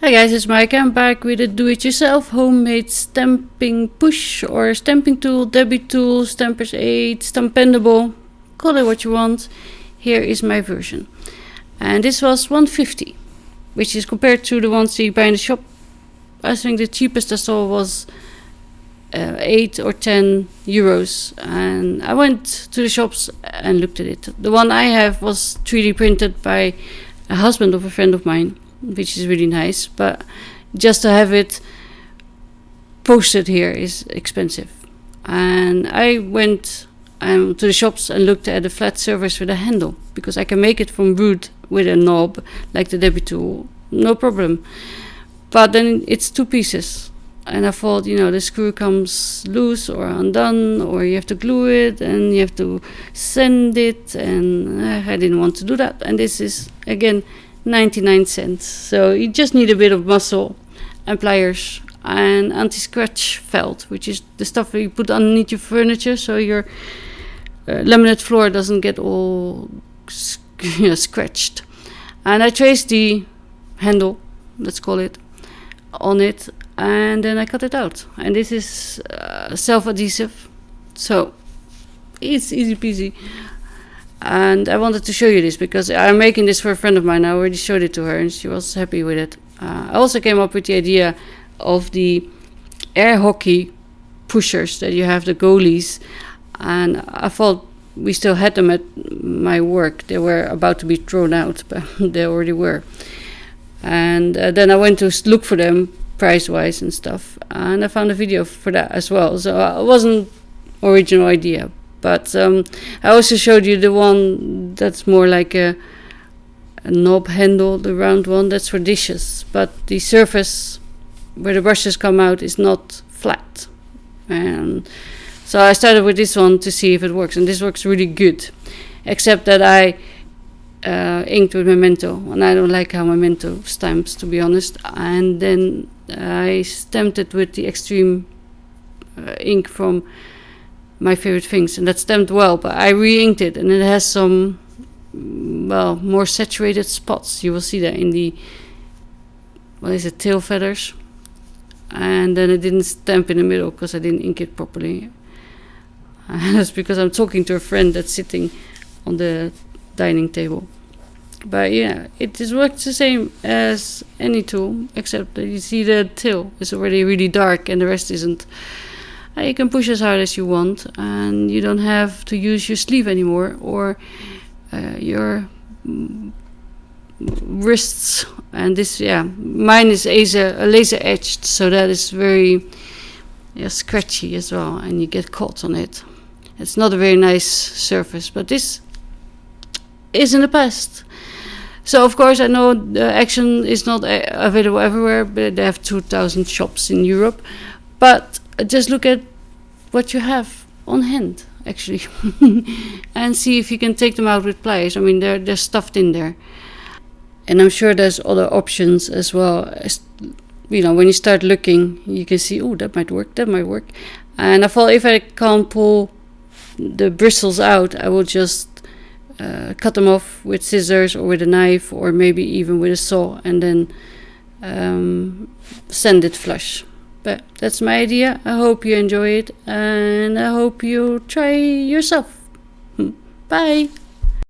Hi guys, it's Mike. I'm back with a do-it-yourself homemade stamping push or stamping tool, Debby Tool, Stamppush 8, Stampendable, call it what you want. Here is my version. And this was $150, which is compared to the ones you buy in the shop. I think the cheapest I saw was 8 or 10 euros. And I went to the shops and looked at it. The one I have was 3D printed by a husband of a friend of mine, which is really nice, but just to have it posted here is expensive. And I went to the shops and looked at a flat surface with a handle, because I can make it from wood with a knob like the Debby Tool, no problem. But then it's two pieces, and I thought, you know, the screw comes loose or undone, or you have to glue it and you have to sand it, and I didn't want to do that. And this is again 99 cents, so you just need a bit of muscle and pliers and anti-scratch felt, which is the stuff that you put underneath your furniture so your laminate floor doesn't get all scratched. And I traced the handle, let's call it, on it, and then I cut it out. And this is self-adhesive, so it's easy peasy. And I wanted to show you this because I'm making this for a friend of mine. I already showed it to her and she was happy with it. I also came up with the idea of the air hockey pushers that you have, the goalies. And I thought we still had them at my work. They were about to be thrown out, but they already were. And then I went to look for them price-wise and stuff. And I found a video for that as well. So it wasn't original idea. But I also showed you the one that's more like a knob handle, the round one, that's for dishes. But the surface where the brushes come out is not flat. And so I started with this one to see if it works. And this works really good. Except that I inked with Memento. And I don't like how Memento stamps, to be honest. And then I stamped it with the extreme ink from My Favorite Things, and that stamped well, but I re-inked it and it has some, well, more saturated spots. You will see that in the, what is it, tail feathers. And then it didn't stamp in the middle because I didn't ink it properly. And that's because I'm talking to a friend that's sitting on the dining table. But yeah, it just works the same as any tool, except that you see the tail is already really dark and the rest isn't. You can push as hard as you want, and you don't have to use your sleeve anymore or your wrists. And this, yeah, mine is laser etched, so that is very scratchy as well, and you get caught on it. It's not a very nice surface, but this is in the past. So of course I know the Action is not available everywhere, but they have 2,000 shops in Europe. But just look at what you have on hand, actually, and see if you can take them out with pliers. I mean, they're stuffed in there, and I'm sure there's other options as well. You know, when you start looking, you can see, oh, that might work, that might work. And I thought if I can't pull the bristles out, I will just cut them off with scissors or with a knife or maybe even with a saw, and then sand it flush. But that's my idea. I hope you enjoy it, and I hope you try yourself. Bye!